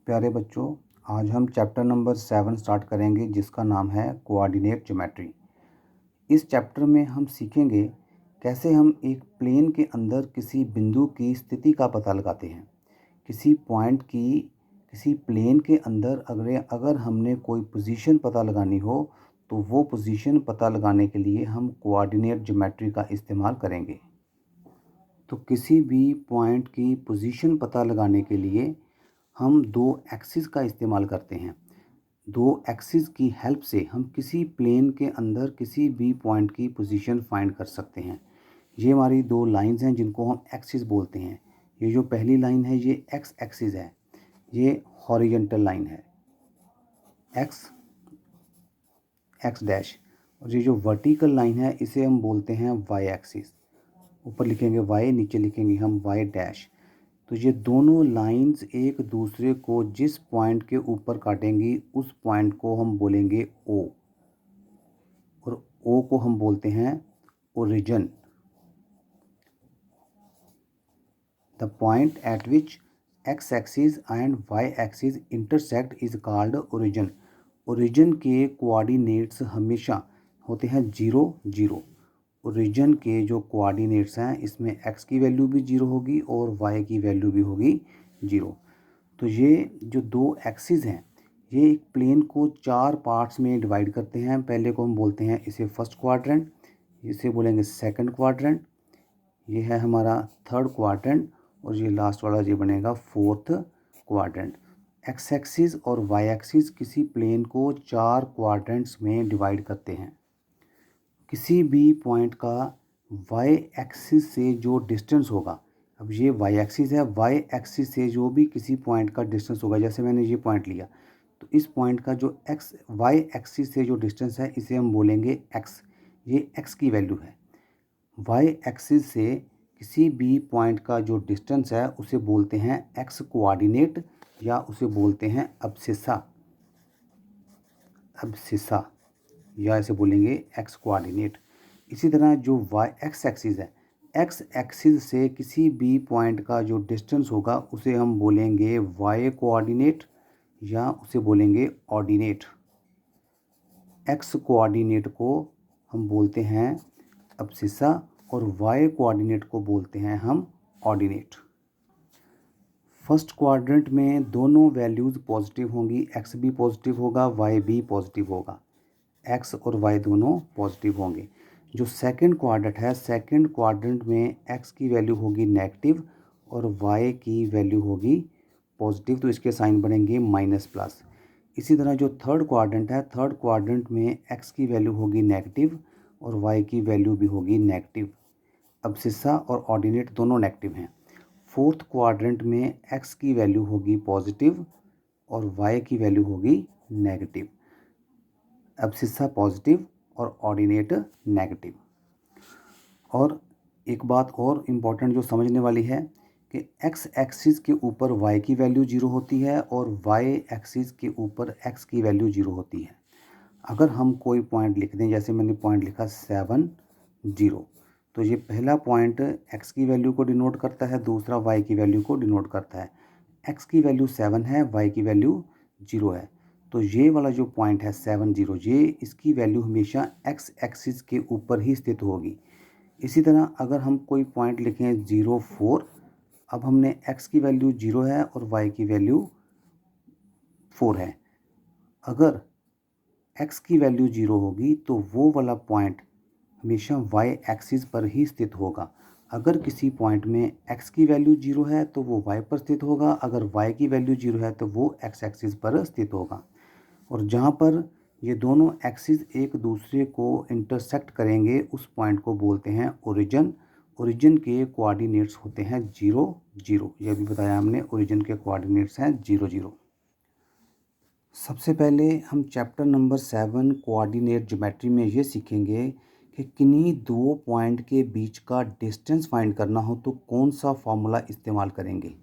प्यारे बच्चों, आज हम चैप्टर नंबर 7 स्टार्ट करेंगे जिसका नाम है कोऑर्डिनेट ज्योमेट्री। इस चैप्टर में हम सीखेंगे कैसे हम एक प्लेन के अंदर किसी बिंदु की स्थिति का पता लगाते हैं। किसी प्लेन के अंदर अगर हमने कोई पोजीशन पता लगानी हो तो वो पोजीशन पता लगाने के लिए हम कोऑर्डिनेट ज्योमेट्री का इस्तेमाल करेंगे। तो किसी भी पॉइंट की पोजीशन पता लगाने के लिए हम दो एक्सिस का इस्तेमाल करते हैं। दो एक्सिस की हेल्प से हम किसी प्लेन के अंदर किसी भी पॉइंट की पोजीशन फाइंड कर सकते हैं। ये हमारी दो लाइंस हैं जिनको हम एक्सिस बोलते हैं। ये जो पहली लाइन है ये एक्स एक्सिस है, ये हॉरिजॉन्टल लाइन है एक्स डैश, और ये जो वर्टिकल लाइन है इसे हम बोलते हैं वाई एक्सिस। ऊपर लिखेंगे वाई, नीचे लिखेंगे हम वाई डैश। तो ये दोनों लाइंस एक दूसरे को जिस पॉइंट के ऊपर काटेंगी उस पॉइंट को हम बोलेंगे ओ, और ओ को हम बोलते हैं origin. The point at which X axis and Y axis intersect is called origin. Origin के कोऑर्डिनेट्स हमेशा होते हैं 0 0। ओरिजिन के जो कोऑर्डिनेट्स हैं इसमें एक्स की वैल्यू भी 0 होगी और वाई की वैल्यू भी होगी 0। तो ये जो दो एक्सिस हैं ये एक प्लेन को 4 पार्ट्स में डिवाइड करते हैं। पहले को हम बोलते हैं इसे फर्स्ट क्वाड्रेंट, इसे बोलेंगे सेकंड क्वाड्रेंट, ये है हमारा थर्ड क्वाड्रेंट, और ये लास्ट वाला ये बनेगा फोर्थ क्वाड्रेंट। एक्स एक्सिस और वाई एक्सिस किसी प्लेन को 4 क्वाड्रेंट्स में डिवाइड करते हैं। किसी भी पॉइंट का वाई एक्सिस से जो डिस्टेंस होगा, अब ये वाई एक्सिस है, वाई एक्सिस से जो भी किसी पॉइंट का डिस्टेंस होगा, जैसे मैंने ये पॉइंट लिया तो इस पॉइंट का जो एक्स वाई एक्सिस से जो डिस्टेंस है इसे हम बोलेंगे एक्स। ये एक्स की वैल्यू है। वाई एक्सिस से किसी भी पॉइंट का जो डिस्टेंस है उसे बोलते हैं एक्स कोऑर्डिनेट, या उसे बोलते हैं अब्सिसा, या इसे बोलेंगे एक्स कोऑर्डिनेट। इसी तरह जो वाई एक्स एक्सिस है, एक्स एक्सिस से किसी भी पॉइंट का जो डिस्टेंस होगा उसे हम बोलेंगे वाई कोऑर्डिनेट, या उसे बोलेंगे ऑर्डिनेट। एक्स कोऑर्डिनेट को हम बोलते हैं अब्सिसा और वाई कोऑर्डिनेट को बोलते हैं हम ऑर्डिनेट। फर्स्ट क्वाड्रेंट में दोनों वैल्यूज़ पॉजिटिव होंगी, एक्स भी पॉजिटिव होगा, वाई भी पॉजिटिव होगा, एक्स और वाई दोनों पॉजिटिव होंगे। जो सेकंड क्वाड्रेंट है, सेकंड क्वाड्रेंट में एक्स की वैल्यू होगी नेगेटिव और वाई की वैल्यू होगी पॉजिटिव, तो इसके साइन बनेंगे माइनस प्लस। इसी तरह जो थर्ड क्वाड्रेंट है, थर्ड क्वाड्रेंट में एक्स की वैल्यू होगी नेगेटिव और वाई की वैल्यू भी होगी नेगेटिव। अब्सिसा और ऑर्डिनेट दोनों नेगेटिव हैं। फोर्थ क्वाड्रेंट में एक्स की वैल्यू होगी पॉजिटिव और वाई की वैल्यू होगी नेगेटिव। अब्सिसा पॉजिटिव और ऑर्डिनेट नेगेटिव। और एक बात और इम्पॉर्टेंट जो समझने वाली है कि एक्स एक्सिस के ऊपर वाई की वैल्यू 0 होती है और वाई एक्सिस के ऊपर एक्स की वैल्यू 0 होती है। अगर हम कोई पॉइंट लिख दें, जैसे मैंने पॉइंट लिखा 7 0, तो ये पहला पॉइंट एक्स की वैल्यू को डिनोट करता है, दूसरा वाई की वैल्यू को डिनोट करता है। एक्स की वैल्यू 7 है, वाई की वैल्यू 0 है, तो ये वाला जो पॉइंट है 7 0, ये इसकी वैल्यू हमेशा एक्स एक्सिस के ऊपर ही स्थित होगी। इसी तरह अगर हम कोई पॉइंट लिखें 0 4, अब हमने एक्स की वैल्यू 0 है और वाई की वैल्यू 4 है। अगर एक्स की वैल्यू 0 होगी तो वो वाला पॉइंट हमेशा वाई एक्सिस पर ही स्थित होगा। अगर किसी पॉइंट में एक्स की वैल्यू 0 है तो वो वाई पर स्थित होगा, अगर वाई की वैल्यू 0 है तो वो एक्स एक्सिस पर स्थित होगा। और जहाँ पर ये दोनों एक्सिस एक दूसरे को इंटरसेक्ट करेंगे उस पॉइंट को बोलते हैं ओरिजिन। ओरिजिन के कोऑर्डिनेट्स होते हैं 0 0, यह भी बताया हमने, ओरिजिन के कोऑर्डिनेट्स हैं 0 0। सबसे पहले हम चैप्टर नंबर 7 कोऑर्डिनेट ज्योमेट्री में ये सीखेंगे कि किन्हीं दो पॉइंट के बीच का डिस्टेंस फाइंड करना हो तो कौन सा फॉर्मूला इस्तेमाल करेंगे।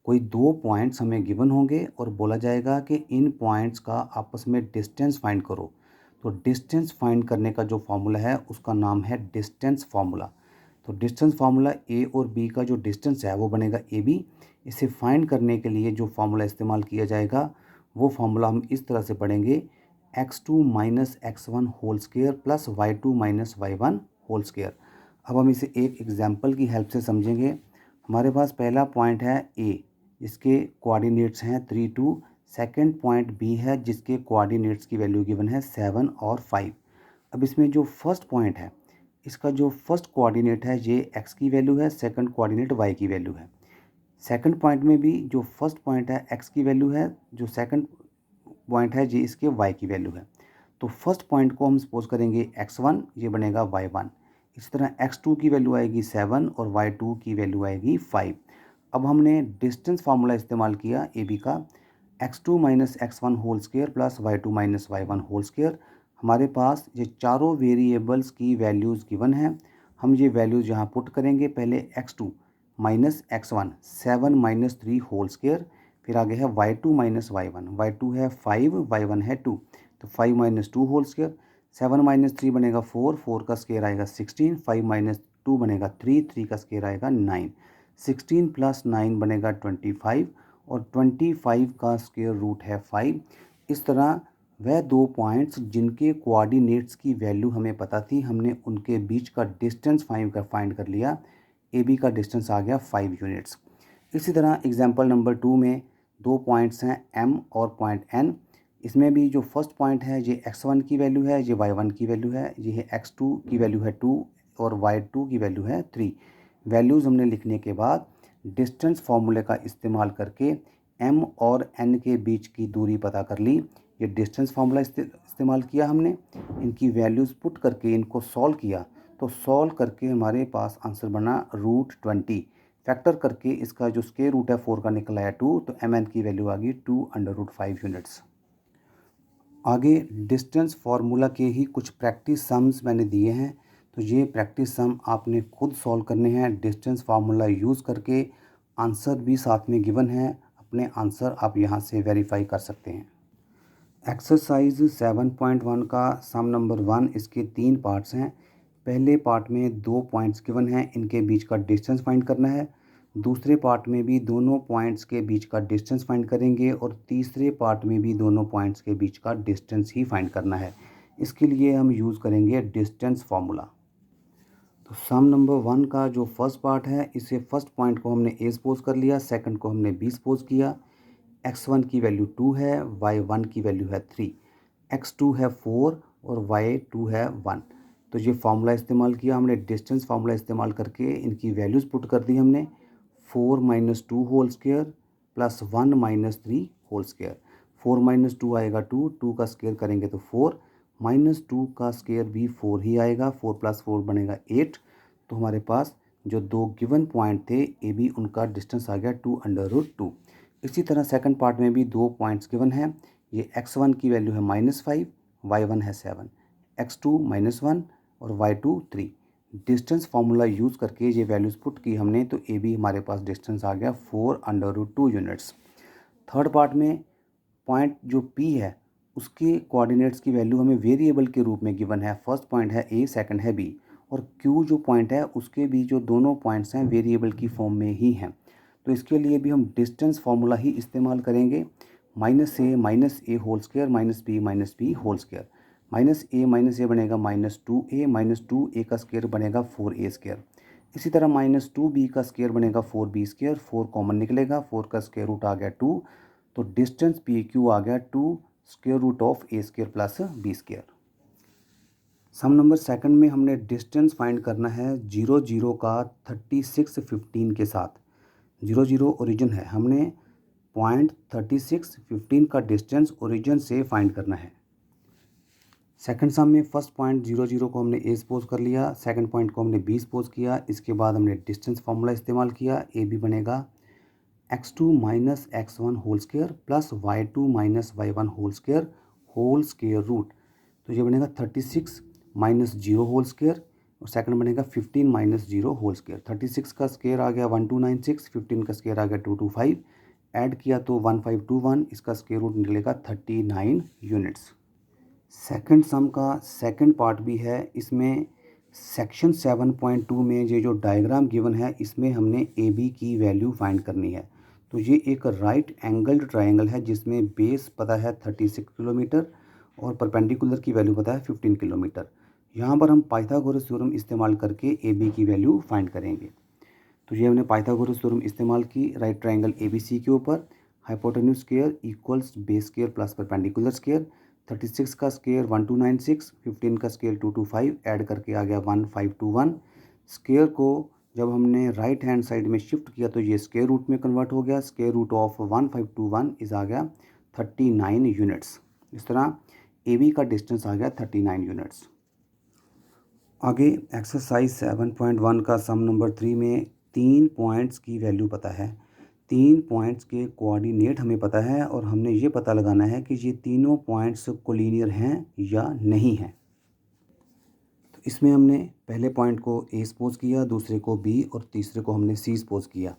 कोई दो पॉइंट्स हमें गिवन होंगे और बोला जाएगा कि इन पॉइंट्स का आपस में डिस्टेंस फाइंड करो। तो डिस्टेंस फाइंड करने का जो फॉर्मूला है उसका नाम है डिस्टेंस फार्मूला। तो डिस्टेंस फार्मूला ए और बी का जो डिस्टेंस है वो बनेगा ए बी। इसे फाइंड करने के लिए जो फार्मूला इस्तेमाल किया जाएगा वो फार्मूला हम इस तरह से पढ़ेंगे, x2 minus x1 whole square plus y2 minus y1 whole square. अब हम इसे एक एग्जाम्पल की हेल्प से समझेंगे। हमारे पास पहला पॉइंट है ए जिसके कोऑर्डिनेट्स हैं 3 2। सेकंड पॉइंट बी है जिसके कोऑर्डिनेट्स की वैल्यू गिवन है 7 और 5। अब इसमें जो फर्स्ट पॉइंट है इसका जो फर्स्ट कोऑर्डिनेट है ये x की वैल्यू है, सेकंड कोऑर्डिनेट y की वैल्यू है। सेकंड पॉइंट में भी जो फर्स्ट पॉइंट है x की वैल्यू है, जो सेकंड पॉइंट है ये इसके y की वैल्यू है। तो फर्स्ट पॉइंट को हम सपोज करेंगे x1, ये बनेगा y1। इसी तरह x2 की वैल्यू आएगी 7 और y2 की वैल्यू आएगी 5। अब हमने डिस्टेंस फार्मूला इस्तेमाल किया ए बी का, x2 minus x1 whole square plus y2 minus y1 whole square. हमारे पास ये चारों वेरिएबल्स की वैल्यूज़ गिवन हैं। हम ये वैल्यूज़ यहाँ पुट करेंगे। पहले x2 minus x1 7 minus 3 whole square, फिर आगे है y2 माइनस y1, y2 है 5, y1 है 2, तो 5 माइनस 2 होल स्क्वायर। 7 माइनस 3 बनेगा 4, 4 का स्क्वायर आएगा 16, 5 माइनस 2 बनेगा 3, 3 का स्क्वायर आएगा 9, 16 प्लस 9 बनेगा 25 और 25 का स्क्वायर रूट है 5। इस तरह वह दो पॉइंट्स जिनके कोऑर्डिनेट्स की वैल्यू हमें पता थी, हमने उनके बीच का डिस्टेंस फाइंड कर लिया। ए बी का डिस्टेंस आ गया 5 यूनिट्स। इसी तरह एग्जांपल नंबर 2 में दो पॉइंट्स हैं एम और पॉइंट एन। इसमें भी जो फर्स्ट पॉइंट है ये x1 की वैल्यू है, ये y1 की वैल्यू है, ये है x2 की वैल्यू है 2 और y2 की वैल्यू है 3। वैल्यूज़ हमने लिखने के बाद डिस्टेंस फार्मूले का इस्तेमाल करके m और n के बीच की दूरी पता कर ली। ये डिस्टेंस फार्मूला इस्तेमाल किया हमने, इनकी वैल्यूज़ पुट करके इनको सॉल्व किया, तो सॉल्व करके हमारे पास आंसर बना √20। फैक्टर करके इसका जो स्क्वायर रूट है 4 का निकल आया 2, तो mn की वैल्यू आ गई 2√5 यूनिट्स। आगे डिस्टेंस फार्मूला के ही कुछ प्रैक्टिस सम्स मैंने दिए हैं, तो ये प्रैक्टिस सम आपने खुद सॉल्व करने हैं डिस्टेंस फार्मूला यूज़ करके। आंसर भी साथ में गिवन है, अपने आंसर आप यहाँ से वेरीफाई कर सकते हैं। एक्सरसाइज 7.1 का सम नंबर 1, इसके 3 पार्ट्स हैं। पहले पार्ट में 2 पॉइंट्स गिवन हैं, इनके बीच का डिस्टेंस फाइंड करना है। दूसरे पार्ट में भी दोनों पॉइंट्स के बीच का डिस्टेंस फाइंड करेंगे और तीसरे पार्ट में भी दोनों पॉइंट्स के बीच का डिस्टेंस ही फाइंड करना है। इसके लिए हम यूज़ करेंगे डिस्टेंस फार्मूला। तो सम नंबर 1 का जो फर्स्ट पार्ट है, इसे फर्स्ट पॉइंट को हमने ए सपोज कर लिया, सेकंड को हमने बी सपोज किया। x1 की वैल्यू 2 है, y1 की वैल्यू है 3, x2 है 4 और y2 है 1। तो ये फार्मूला इस्तेमाल किया हमने, डिस्टेंस फार्मूला इस्तेमाल करके इनकी वैल्यूज़ पुट कर दी हमने। 4 minus 2 whole square plus 1 minus 3 whole square. 4 minus 2 आएगा 2, 2 का स्क्वायर करेंगे तो 4, माइनस 2 का स्क्वायर भी 4 ही आएगा, 4 प्लस 4 बनेगा 8। तो हमारे पास जो दो गिवन पॉइंट थे ए बी, उनका डिस्टेंस आ गया 2√2। इसी तरह सेकंड पार्ट में भी दो पॉइंट्स गिवन हैं। ये x1 की वैल्यू है -5, y1 है 7, x2 -1 और y2 3। डिस्टेंस फार्मूला यूज़ करके ये वैल्यूज़ पुट की हमने, तो ए बी हमारे पास डिस्टेंस आ गया 4√2 यूनिट्स। थर्ड पार्ट में पॉइंट जो P है उसके कोऑर्डिनेट्स की वैल्यू हमें वेरिएबल के रूप में गिवन है। फर्स्ट पॉइंट है A, सेकंड है B, और Q जो पॉइंट है उसके भी जो दोनों पॉइंट्स हैं वेरिएबल की फॉर्म में ही हैं। तो इसके लिए भी हम डिस्टेंस फार्मूला ही इस्तेमाल करेंगे। -a whole square minus b whole square. -a बनेगा -2a, -2a का स्क्वायर बनेगा 4a स्क्वायर। इसी तरह -2b का स्क्वायर बनेगा 4b स्क्वायर। 4 कॉमन निकलेगा, 4 का स्क्वायर रूट आ गया 2, तो डिस्टेंस पी क्यू आ गया 2 square root of a square plus b square. सम नंबर सेकंड में हमने डिस्टेंस फाइंड करना है 0 0 का 36 15 के साथ। 0 0 ओरिजिन है, हमने पॉइंट 36 15 का डिस्टेंस ओरिजिन से फाइंड करना है। सेकंड सम में फर्स्ट पॉइंट 0 0 को हमने ए सपोज कर लिया, सेकंड पॉइंट को हमने बी सपोज किया। इसके बाद हमने डिस्टेंस फार्मूला इस्तेमाल किया। ए बी बनेगा x2 minus x1 whole square plus y2 minus y1 whole square root. तो ये बनेगा 36 माइनस 0 होल स्क्वायर और सेकंड बनेगा 15 माइनस 0 होल स्क्वायर। 36 का स्क्वायर आ गया 1296, 15 का स्क्वायर आ गया 225, ऐड किया तो 1521, इसका स्क्वायर रूट निकलेगा 39 यूनिट्स। सेकंड सम का सेकंड पार्ट भी है, इसमें सेक्शन 7.2 में ये जो डायग्राम गिवन है इसमें हमने ए बी की वैल्यू फाइंड करनी है। तो ये एक राइट एंगल्ड ट्रायंगल है जिसमें बेस पता है 36 किलोमीटर और परपेंडिकुलर की वैल्यू पता है 15 किलोमीटर। यहाँ पर हम पाइथागोरस थ्योरम इस्तेमाल करके ए बी की वैल्यू फाइंड करेंगे। तो ये हमने पाइथागोरस थ्योरम इस्तेमाल की right triangle A B C के ऊपर। Hypotenuse square equals base square plus perpendicular square. 36 का स्क्वायर 1296, 15 का स्क्वायर 225, ऐड करके आ गया 1521। स्क्वायर को जब हमने राइट हैंड साइड में शिफ्ट किया तो ये स्क्वायर रूट में कन्वर्ट हो गया। स्क्वायर रूट ऑफ 1521 इज आ गया 39 यूनिट्स। इस तरह ए बी का डिस्टेंस आ गया 39 यूनिट्स। आगे एक्सरसाइज 7.1 का सम नंबर 3 में 3 पॉइंट्स की वैल्यू पता है। 3 पॉइंट्स के कोऑर्डिनेट हमें पता है और हमने ये पता लगाना है कि ये तीनों पॉइंट्स कोलिनियर हैं या नहीं हैं। तो इसमें हमने पहले पॉइंट को ए सपोज किया, दूसरे को बी और तीसरे को हमने सी सपोज किया।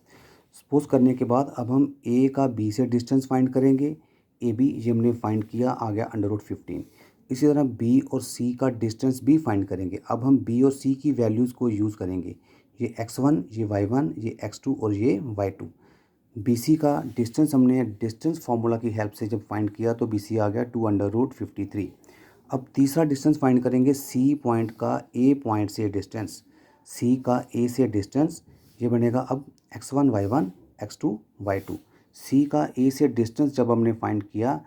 सपोज करने के बाद अब हम ए का बी से डिस्टेंस फाइंड करेंगे। ए बी ये हमने फाइंड किया, आ गया √15। इसी तरह बी और सी का डिस्टेंस भी फाइंड करेंगे। अब हम बी और सी की वैल्यूज़ को यूज़ करेंगे। ये x1, ये y1, ये x2 और ये y2। BC का डिस्टेंस हमने डिस्टेंस फार्मूला की हेल्प से जब फाइंड किया तो BC आ गया 2√53। अब तीसरा डिस्टेंस फाइंड करेंगे C पॉइंट का A पॉइंट से डिस्टेंस। C का A से डिस्टेंस ये बनेगा अब x1 y1 x2 y2। C का A से डिस्टेंस जब हमने फाइंड किया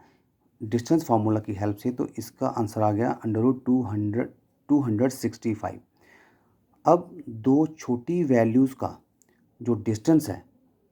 डिस्टेंस फार्मूला की हेल्प से तो इसका आंसर आ गया √265। अब दो छोटी वैल्यूज़ का जो डिस्टेंस है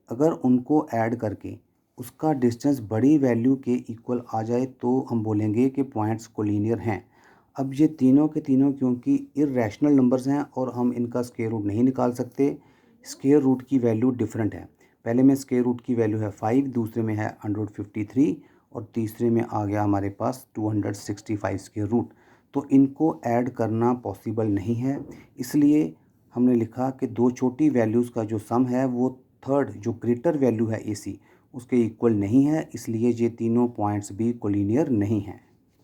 अगर उनको ऐड करके उसका डिस्टेंस बड़ी वैल्यू के इक्वल आ जाए तो हम बोलेंगे कि पॉइंट्स कोलिनियर हैं। अब ये तीनों के तीनों क्योंकि इर्रेशनल नंबर्स हैं और हम इनका स्क्वायर रूट नहीं निकाल सकते, स्क्वायर रूट की वैल्यू डिफरेंट है। पहले में स्क्वायर रूट की वैल्यू है 5, दूसरे में है 153 और तीसरे में आ गया हमारे पास 265 स्क्वायर रूट। तो इनको ऐड करना पॉसिबल नहीं है, इसलिए हमने लिखा कि दो छोटी वैल्यूज़ का जो सम है वो थर्ड जो ग्रेटर वैल्यू है AC उसके इक्वल नहीं है, इसलिए ये तीनों पॉइंट्स भी कोलिनियर नहीं हैं।